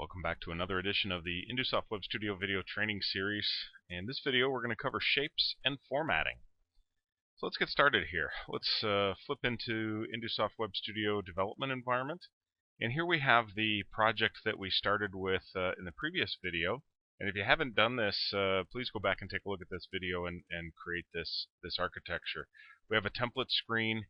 Welcome back to another edition of the Indusoft Web Studio video training series. In this video we're going to cover shapes and formatting. So let's get started here. Let's flip into Indusoft Web Studio development environment. And here we have the project that we started with in the previous video. And if you haven't done this, please go back and take a look at this video and create this architecture. We have a template screen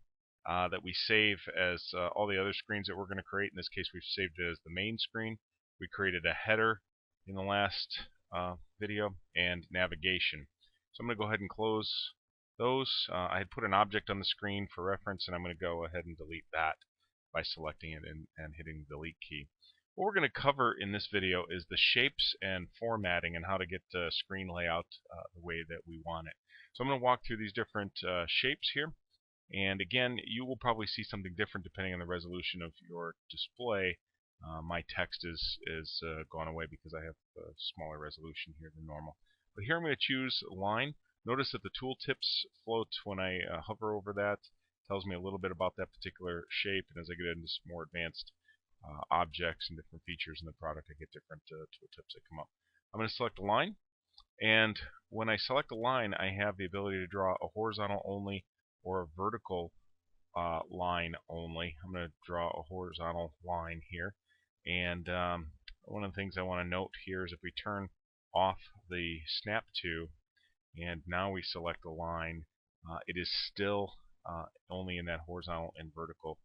that we save as all the other screens that we're going to create. In this case, we've saved it as the main screen. We created a header in the last video and navigation. So I'm going to go ahead and close those. I had put an object on the screen for reference, and I'm going to go ahead and delete that by selecting it and hitting the delete key. What we're going to cover in this video is the shapes and formatting and how to get screen layout the way that we want it. So I'm going to walk through these different shapes here. And again, you will probably see something different depending on the resolution of your display. My text is gone away because I have a smaller resolution here than normal. But here I'm going to choose a line. Notice that the tooltips float when I hover over that. It tells me a little bit about that particular shape, and as I get into some more advanced objects and different features in the product, I get different tooltips that come up. I'm going to select a line, and when I select a line, I have the ability to draw a horizontal only or a vertical line only. I'm going to draw a horizontal line here. And one of the things I want to note here is if we turn off the snap to and now we select a line, it is still only in that horizontal and vertical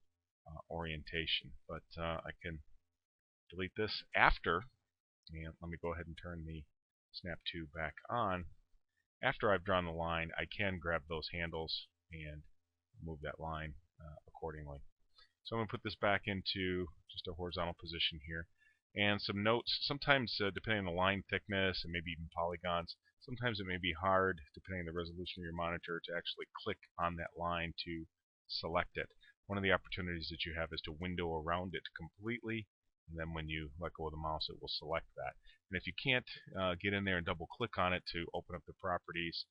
orientation. But I can delete this after, and let me go ahead and turn the snap to back on. After I've drawn the line, I can grab those handles and move that line accordingly. So I'm going to put this back into just a horizontal position here. And some notes, sometimes depending on the line thickness and maybe even polygons, sometimes it may be hard, depending on the resolution of your monitor, to actually click on that line to select it. One of the opportunities that you have is to window around it completely, and then when you let go of the mouse it will select that. And if you can't get in there and double click on it to open up the properties,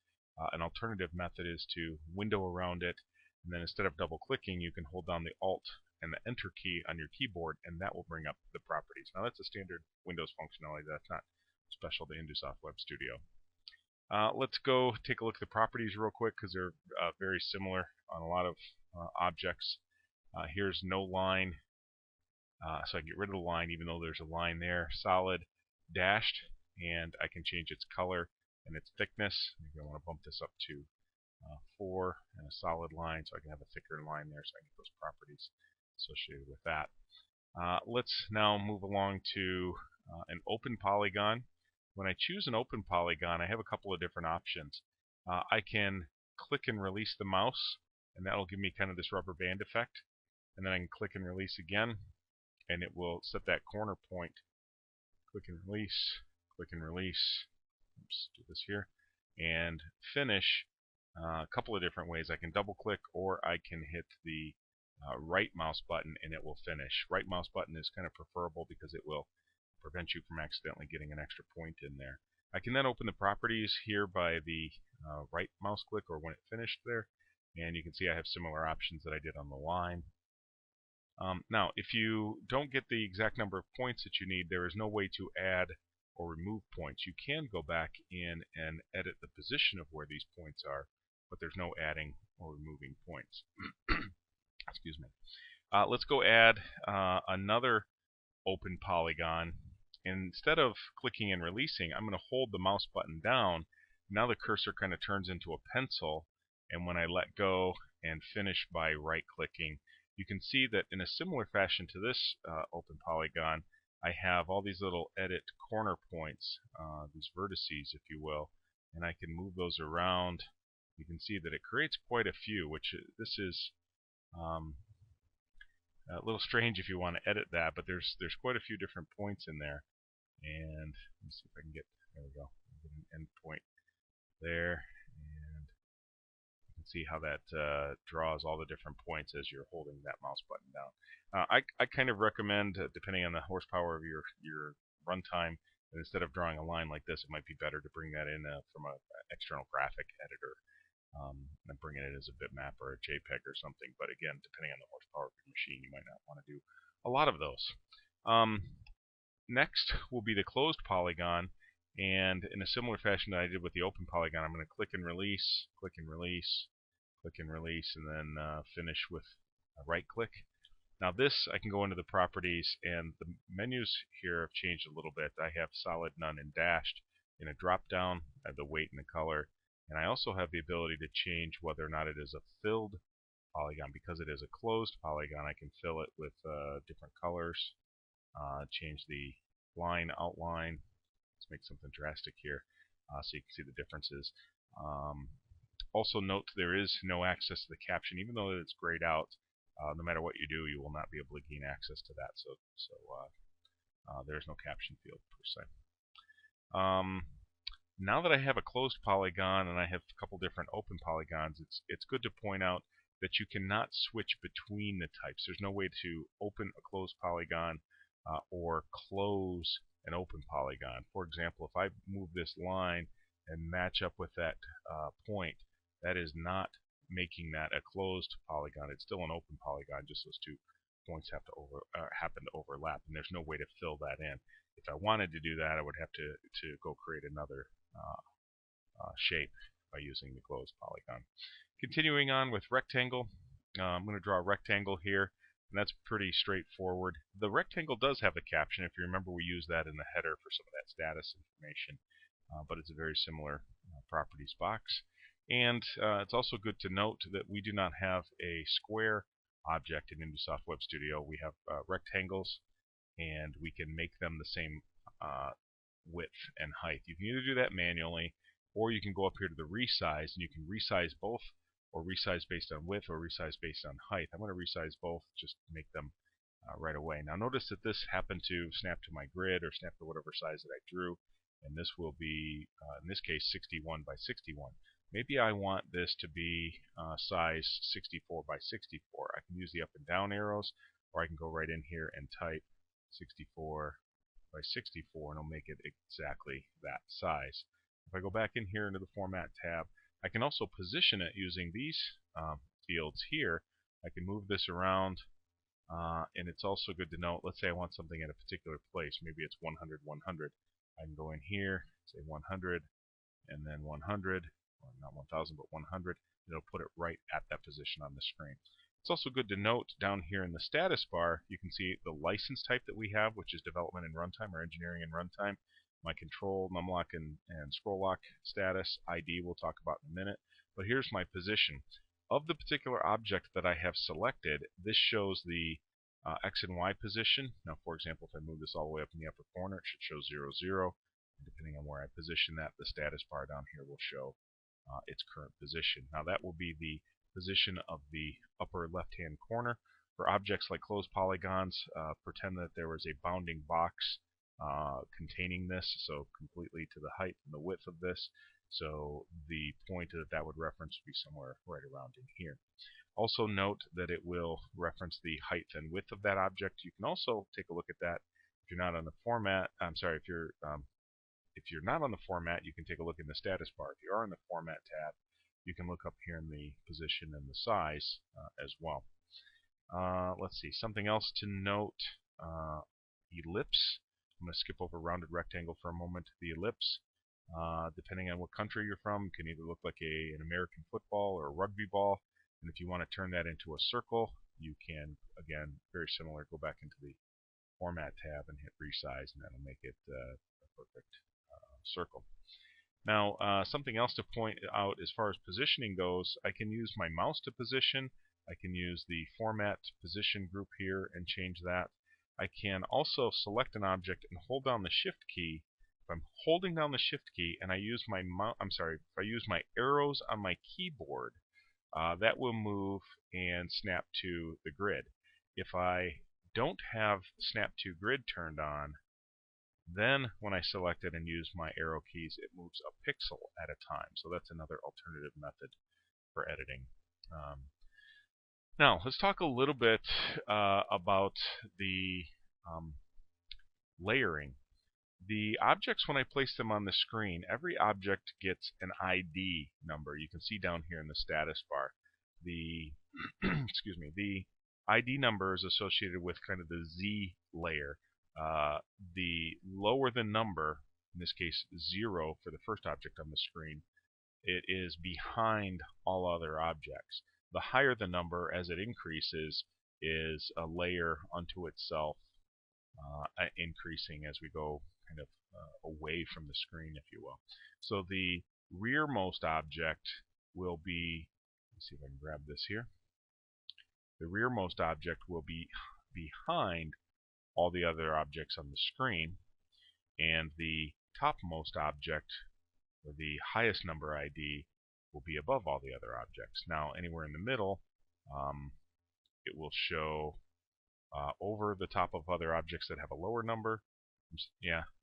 an alternative method is to window around it, and then instead of double clicking you can hold down the Alt and the Enter key on your keyboard, and that will bring up the properties. Now that's a standard Windows functionality. That's not special to Indusoft Web Studio. Let's go take a look at the properties real quick because they're very similar on a lot of objects. Here's no line, so I can get rid of the line even though there's a line there. Solid, dashed, and I can change its color and its thickness. Maybe I want to bump this up to 4 and a solid line, so I can have a thicker line there, so I can get those properties associated with that. Let's now move along to an open polygon. When I choose an open polygon, I have a couple of different options. I can click and release the mouse, and that will give me kind of this rubber band effect. And then I can click and release again, and it will set that corner point. Click and release, click and release. Oops, do this here, and finish. A couple of different ways. I can double click, or I can hit the right mouse button and it will finish. Right mouse button is kind of preferable because it will prevent you from accidentally getting an extra point in there. I can then open the properties here by the right mouse click or when it finished there, and you can see I have similar options that I did on the line. Now if you don't get the exact number of points that you need, there is no way to add or remove points. You can go back in and edit the position of where these points are, but there's no adding or removing points. Excuse me. Let's go add another open polygon. Instead of clicking and releasing, I'm going to hold the mouse button down. Now the cursor kind of turns into a pencil, and when I let go and finish by right clicking, you can see that in a similar fashion to this open polygon, I have all these little edit corner points, these vertices if you will, and I can move those around. You can see that it creates quite a few, which this is a little strange if you want to edit that, but there's quite a few different points in there. And let me see if I can get, there we go, get an end point there, and you can see how that draws all the different points as you're holding that mouse button down. I kind of recommend, depending on the horsepower of your runtime, that instead of drawing a line like this, it might be better to bring that in from an external graphic editor. And bring it in as a bitmap or a JPEG or something. But again, depending on the horsepower of your machine, you might not want to do a lot of those. next will be the closed polygon, and in a similar fashion that I did with the open polygon, I'm going to click and release, click and release, click and release, and then finish with a right click. Now this, I can go into the properties, and the menus here have changed a little bit. I have solid, none, and dashed in a drop down. I have the weight and the color, and I also have the ability to change whether or not it is a filled polygon. Because it is a closed polygon, I can fill it with different colors, change the line outline. Let's make something drastic here so you can see the differences. Also note there is no access to the caption, even though it's grayed out. No matter what you do, you will not be able to gain access to that. So there's no caption field per se. Now that I have a closed polygon and I have a couple different open polygons, it's good to point out that you cannot switch between the types. There's no way to open a closed polygon or close an open polygon. For example, if I move this line and match up with that point, that is not making that a closed polygon. It's still an open polygon, just those two points have to happen to overlap, and there's no way to fill that in. If I wanted to do that, I would have to go create another shape by using the closed polygon. Continuing on with rectangle, I'm going to draw a rectangle here, and that's pretty straightforward. The rectangle does have a caption. If you remember, we used that in the header for some of that status information, but it's a very similar properties box. And it's also good to note that we do not have a square object in Intusoft Web Studio. We have rectangles, and we can make them the same width and height. You can either do that manually, or you can go up here to the resize, and you can resize both, or resize based on width, or resize based on height. I'm going to resize both just to make them right away. Now notice that this happened to snap to my grid, or snap to whatever size that I drew, and this will be, in this case, 61 by 61. Maybe I want this to be size 64 by 64. I can use the up and down arrows, or I can go right in here and type 64 by 64, and it'll make it exactly that size. If I go back in here into the Format tab, I can also position it using these fields here. I can move this around, and it's also good to note, let's say I want something at a particular place. Maybe it's 100, 100. I can go in here, say 100, and then 100. Or not 1000, but 100, and it'll put it right at that position on the screen. It's also good to note down here in the status bar, you can see the license type that we have, which is development and runtime, or engineering and runtime. My control, numlock, and scroll lock status, ID we'll talk about in a minute. But here's my position. Of the particular object that I have selected, this shows the X and Y position. Now, for example, if I move this all the way up in the upper corner, it should show 0, 0. And depending on where I position that, the status bar down here will show its current position. Now that will be the position of the upper left-hand corner. For objects like closed polygons, pretend that there was a bounding box containing this, so completely to the height and the width of this. So the point that would reference would be somewhere right around in here. Also note that it will reference the height and width of that object. You can also take a look at that if you're not on the format. If you're not on the format, you can take a look in the status bar. If you are in the format tab, you can look up here in the position and the size as well. Let's see, something else to note, ellipse. I'm going to skip over rounded rectangle for a moment. The ellipse, depending on what country you're from, can either look like an American football or a rugby ball. And if you want to turn that into a circle, you can, again, very similar, go back into the format tab and hit resize, and that'll make it a perfect circle. Now, something else to point out as far as positioning goes, I can use my mouse to position. I can use the format position group here and change that. I can also select an object and hold down the shift key. If I'm holding down the shift key and I use my if I use my arrows on my keyboard, that will move and snap to the grid. If I don't have snap to grid turned on, then when I select it and use my arrow keys, it moves a pixel at a time. So that's another alternative method for editing. Now, let's talk a little bit about the layering. The objects, when I place them on the screen, every object gets an ID number. You can see down here in the status bar. The excuse me, the ID number is associated with kind of the Z layer. the lower the number, in this case 0 for the first object on the screen, it is behind all other objects. The higher the number, as it increases, is a layer unto itself, increasing as we go kind of away from the screen, if you will. So the rearmost object will be, let's see if I can grab this here. The rearmost object will be behind all the other objects on the screen, and the topmost object, or the highest number ID, will be above all the other objects. Now, anywhere in the middle, it will show over the top of other objects that have a lower number,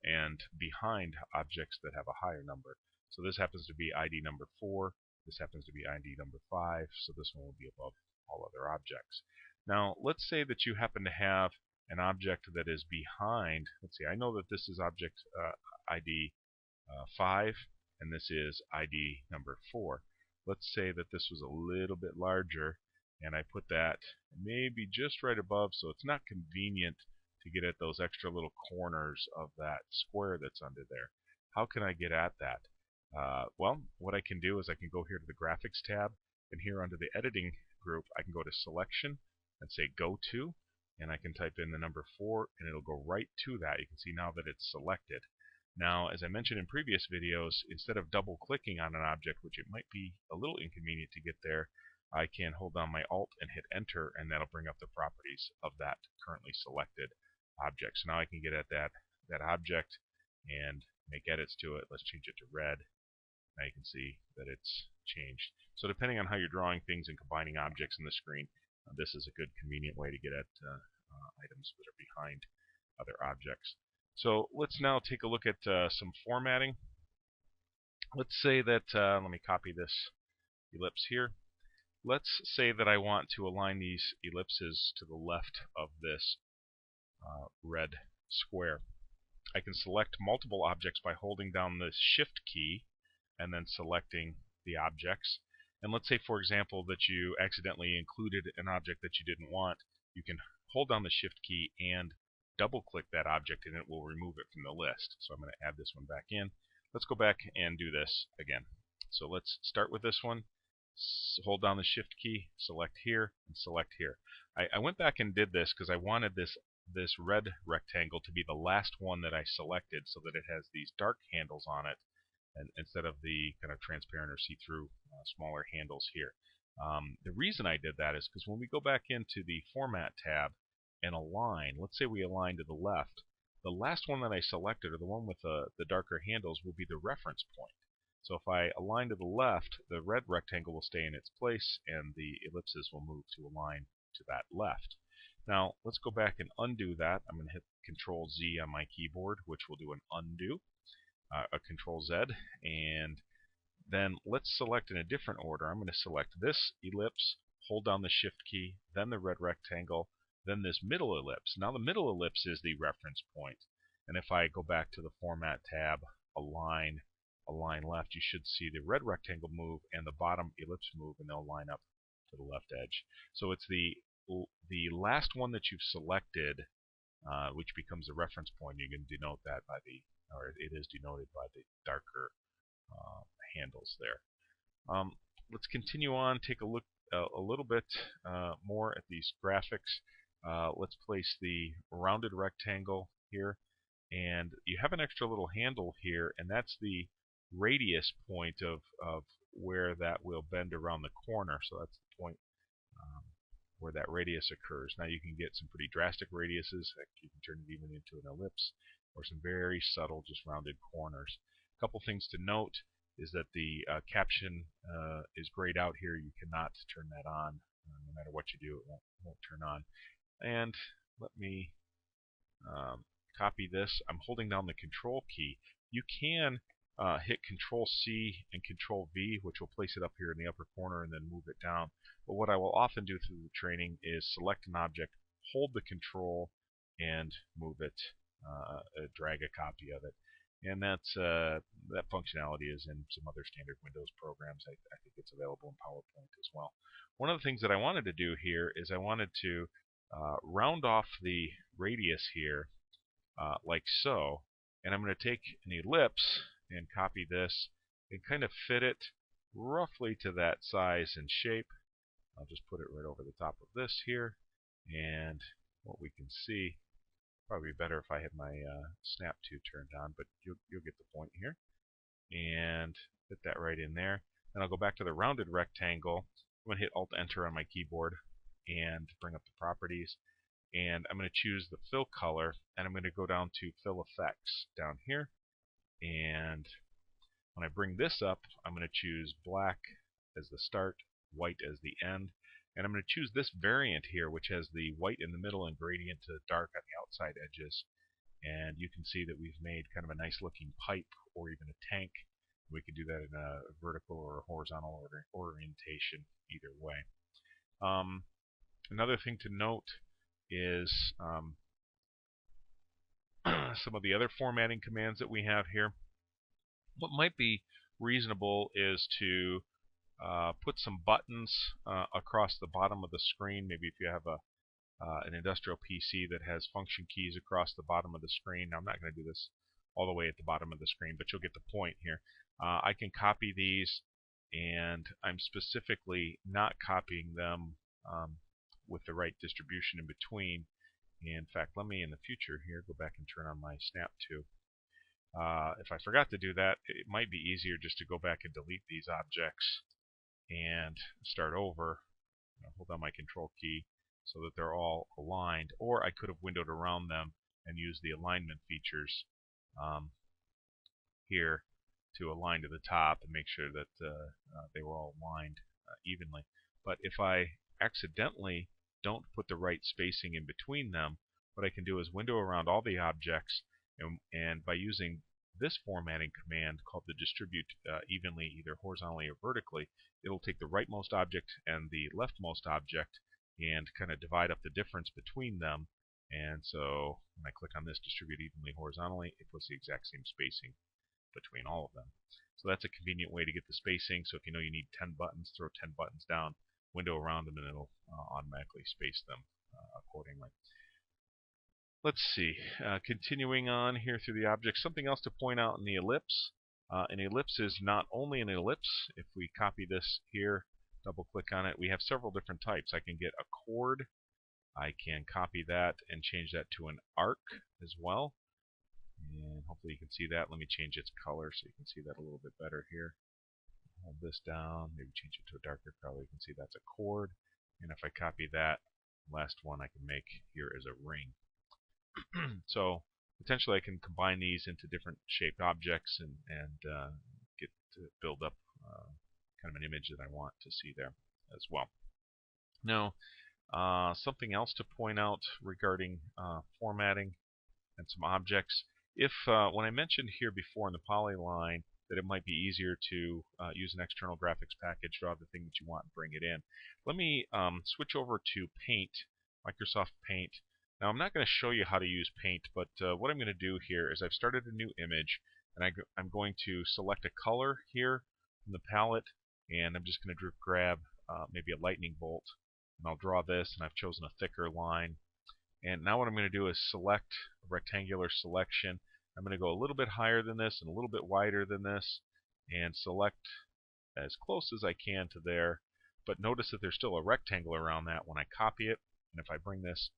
and behind objects that have a higher number. So this happens to be ID number 4, this happens to be ID number 5, so this one will be above all other objects. Now, let's say that you happen to have an object that is behind, let's see, I know that this is object ID 5, and this is ID number 4. Let's say that this was a little bit larger, and I put that maybe just right above, so it's not convenient to get at those extra little corners of that square that's under there. How can I get at that? Well, what I can do is I can go here to the Graphics tab, and here under the Editing group, I can go to Selection and say Go To, and I can type in the number 4, and it'll go right to that. You can see now that it's selected. Now, as I mentioned in previous videos, instead of double-clicking on an object, which it might be a little inconvenient to get there, I can hold down my Alt and hit Enter, and that'll bring up the properties of that currently selected object. So now I can get at that object and make edits to it. Let's change it to red. Now you can see that it's changed. So depending on how you're drawing things and combining objects in the screen, this is a good convenient way to get at items that are behind other objects. So let's now take a look at some formatting. Let's say that, let me copy this ellipse here. Let's say that I want to align these ellipses to the left of this red square. I can select multiple objects by holding down the Shift key and then selecting the objects. And let's say, for example, that you accidentally included an object that you didn't want. You can hold down the Shift key and double-click that object, and it will remove it from the list. So I'm going to add this one back in. Let's go back and do this again. So let's start with this one. Hold down the Shift key, select here, and select here. I went back and did this because I wanted this red rectangle to be the last one that I selected, so that it has these dark handles on it, and instead of the kind of transparent or see-through smaller handles here. The reason I did that is because when we go back into the Format tab and align, let's say we align to the last one that I selected, or the one with the darker handles, will be the reference point. So if I align to the left, the red rectangle will stay in its place, and the ellipses will move to align to that left. Now, let's go back and undo that. I'm going to hit Control Z on my keyboard, which will do an undo, a Control Z, and then let's select in a different order. I'm going to select this ellipse, hold down the Shift key, then the red rectangle, then this middle ellipse. Now the middle ellipse is the reference point, and if I go back to the Format tab, Align left, you should see the red rectangle move and the bottom ellipse move, and they'll line up to the left edge. So it's the last one that you've selected, which becomes the reference point. You can denote that by it is denoted by the darker handles there. Let's continue on, take a look a little bit more at these graphics. Let's place the rounded rectangle here, and you have an extra little handle here, and that's the radius point of where that will bend around the corner. So that's the point where that radius occurs. Now you can get some pretty drastic radiuses. You can turn it even into an ellipse, or some very subtle, just rounded corners. A couple things to note is that the caption is grayed out here. You cannot turn that on. No matter what you do, it won't turn on. And let me copy this. I'm holding down the Control key. You can hit Control C and Control V, which will place it up here in the upper corner and then move it down. But what I will often do through the training is select an object, hold the Control, and move it, drag a copy of it. And that functionality is in some other standard Windows programs. I think it's available in PowerPoint as well. One of the things that I wanted to do here is I wanted to round off the radius here like so. And I'm going to take an ellipse and copy this and kind of fit it roughly to that size and shape. I'll just put it right over the top of this here. And what we can see, probably better if I had my snap to turned on, but you'll get the point here. And fit that right in there. Then I'll go back to the rounded rectangle. I'm going to hit Alt-Enter on my keyboard and bring up the properties. And I'm going to choose the fill color, and I'm going to go down to Fill Effects down here. And when I bring this up, I'm going to choose black as the start, white as the end. And I'm going to choose this variant here, which has the white in the middle and gradient to dark on the outside edges. And you can see that we've made kind of a nice looking pipe or even a tank. We could do that in a vertical or a horizontal orientation, either way. Another thing to note is some of the other formatting commands that we have here. What might be reasonable is to put some buttons across the bottom of the screen. Maybe if you have an industrial PC that has function keys across the bottom of the screen. Now, I'm not going to do this all the way at the bottom of the screen, but you'll get the point here. I can copy these, and I'm specifically not copying them with the right distribution in between. In fact, let me in the future here go back and turn on my snap to. If I forgot to do that, it might be easier just to go back and delete these objects and start over. Hold down my control key so that they're all aligned, or I could have windowed around them and used the alignment features here to align to the top and make sure that they were all aligned evenly. But if I accidentally don't put the right spacing in between them, what I can do is window around all the objects, and by using this formatting command called the distribute evenly, either horizontally or vertically, it'll take the rightmost object and the leftmost object and kind of divide up the difference between them. And so when I click on this distribute evenly horizontally, it puts the exact same spacing between all of them. So that's a convenient way to get the spacing. So if you know you need 10 buttons, throw 10 buttons down, window around them, and it'll automatically space them accordingly. Let's see, continuing on here through the object, something else to point out in the ellipse. An ellipse is not only an ellipse. If we copy this here, double click on it, we have several different types. I can get a chord. I can copy that and change that to an arc as well. And hopefully you can see that. Let me change its color so you can see that a little bit better here. Hold this down, maybe change it to a darker color. You can see that's a chord. And if I copy that, last one I can make here is a ring. So potentially I can combine these into different shaped objects and get to build up kind of an image that I want to see there as well. Now, something else to point out regarding formatting and some objects. If when I mentioned here before in the polyline that it might be easier to use an external graphics package, draw the thing that you want and bring it in, let me switch over to Paint, Microsoft Paint. Now, I'm not going to show you how to use Paint, but what I'm going to do here is I've started a new image, and I'm going to select a color here from the palette, and I'm just going to grab maybe a lightning bolt, and I'll draw this, and I've chosen a thicker line. And now what I'm going to do is select a rectangular selection. I'm going to go a little bit higher than this and a little bit wider than this, and select as close as I can to there. But notice that there's still a rectangle around that when I copy it, and if I bring this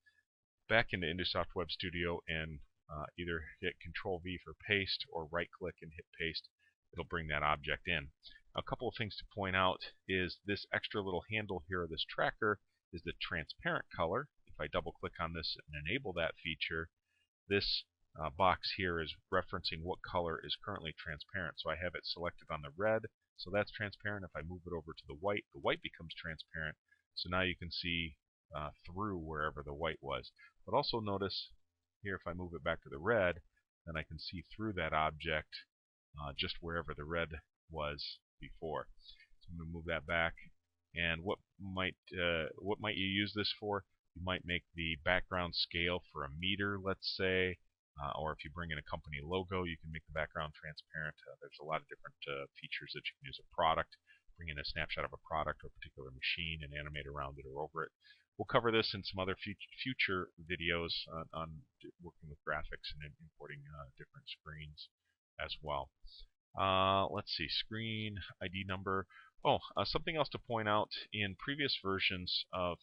back into InduSoft Web Studio and either hit Control-V for paste or right-click and hit paste, it'll bring that object in. A couple of things to point out is this extra little handle here, or this tracker, is the transparent color. If I double-click on this and enable that feature, this box here is referencing what color is currently transparent. So I have it selected on the red, so that's transparent. If I move it over to the white becomes transparent. So now you can see through wherever the white was. But also notice here, if I move it back to the red, then I can see through that object just wherever the red was before. So I'm going to move that back. And what might you use this for? You might make the background scale for a meter, let's say, or if you bring in a company logo, you can make the background transparent. There's a lot of different features that you can use. A product, bring in a snapshot of a product or a particular machine and animate around it or over it. We'll cover this in some other future videos on working with graphics and importing different screens as well. Let's see, screen ID number. Oh, something else to point out: in previous versions of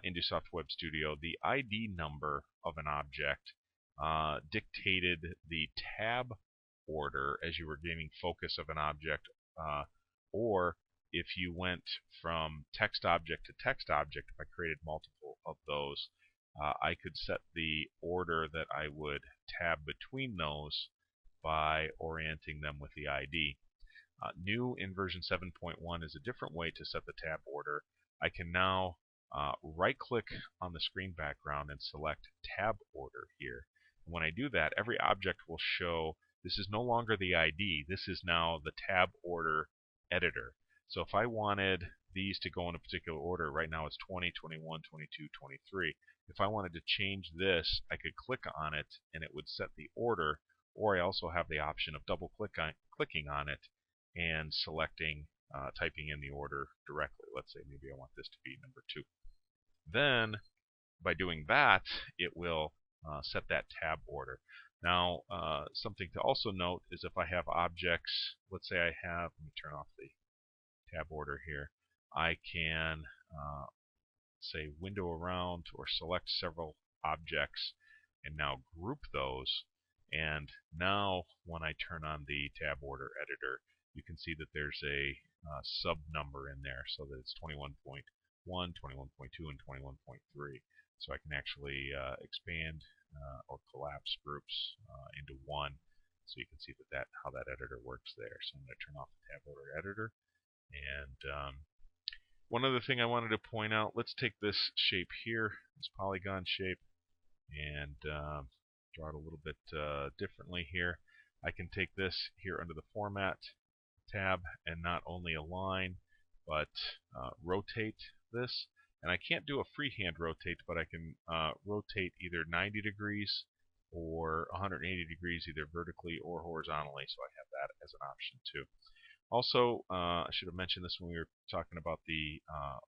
InduSoft Web Studio, the ID number of an object dictated the tab order as you were gaining focus of an object, or if you went from text object to text object, if I created multiple of those, I could set the order that I would tab between those by orienting them with the ID. New in version 7.1 is a different way to set the tab order. I can now right-click on the screen background and select tab order here. And when I do that, every object will show. This is no longer the ID. This is now the tab order editor. So if I wanted these to go in a particular order, right now it's 20, 21, 22, 23. If I wanted to change this, I could click on it and it would set the order, or I also have the option of clicking on it and selecting, typing in the order directly. Let's say maybe I want this to be number 2. Then, by doing that, it will set that tab order. Now, something to also note is if I have objects, let's say I have, let me turn off the tab order here, I can say window around or select several objects and now group those. And now when I turn on the tab order editor, you can see that there's a sub number in there, so that it's 21.1, 21.2, and 21.3. So I can actually expand or collapse groups into one. So you can see how that editor works there. So I'm going to turn off the tab order editor. And one other thing I wanted to point out, let's take this shape here, this polygon shape, and draw it a little bit differently here. I can take this here under the Format tab and not only align, but rotate this. And I can't do a freehand rotate, but I can rotate either 90 degrees or 180 degrees, either vertically or horizontally, so I have that as an option too. Also, I should have mentioned this when we were talking about the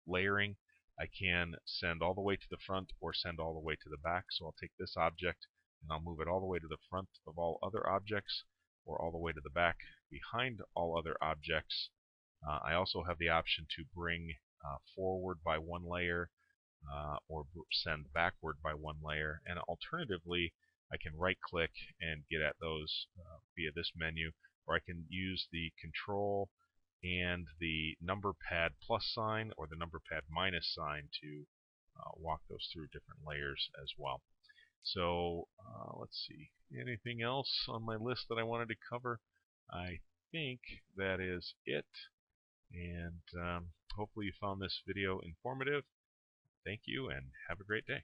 layering. I can send all the way to the front or send all the way to the back. So I'll take this object and I'll move it all the way to the front of all other objects, or all the way to the back behind all other objects. I also have the option to bring forward by one layer or send backward by one layer. And alternatively, I can right-click and get at those via this menu, or I can use the Control and the number pad plus sign or the number pad minus sign to walk those through different layers as well. So let's see, anything else on my list that I wanted to cover? I think that is it. And hopefully you found this video informative. Thank you and have a great day.